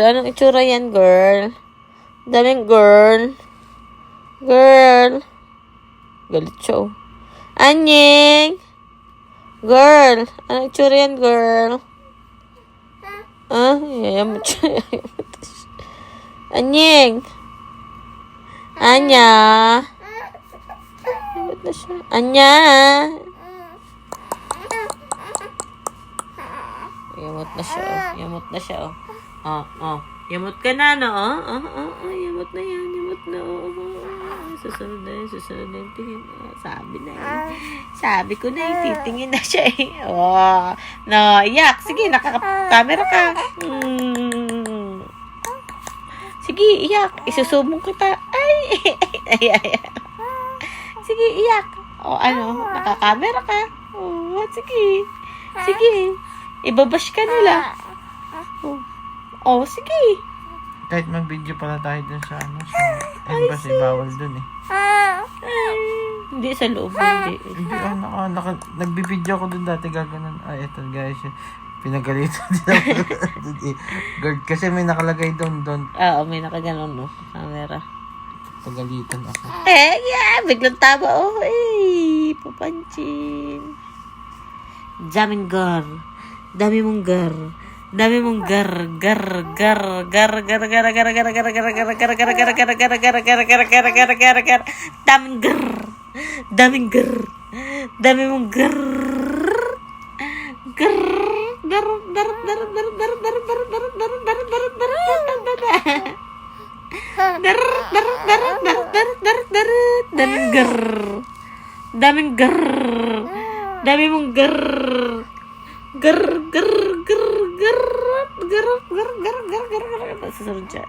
Anong itsura yan, girl? Daming girl. Girl. Galit siya, oh. Anying! Girl. Anong itsura yan, girl? Yayamot siya. Anying! Anya! Yayamot na siya. Anya! Yamot na siya, oh. Yamot na siya, oh. Yamot ka na, no? Yamot na yan. Yamot na, Susunod na yung tingin. Sabi na eh. Sabi ko na eh, titingin na siya eh. No, iyak. Sige, nakaka-camera ka. Sige, iyak. Isusubong kita. Ay. Sige, iyak. Naka-camera ka. Sige. Sige. Ibabash ka nila. Sige. Kahit mag-video pala tayo dun sa embassy, bawal dun eh. Hindi sa loob, hindi. Nagbibideo ako dun dati, gaganon. Eto guys, pinagalitan din ako dun eh. Guard, kasi may nakalagay doon. Oo, may nakaganon, no? Camera. Pagalitan ako. Biglang tama, papanchin. Daming gar. Dami mong gar. Dami mong gar. Daming gar. Daming gar. Dami mong gar. Daming gar. Daming gar. Dami mong gar. Susunod siya.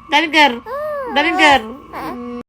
Daming gar.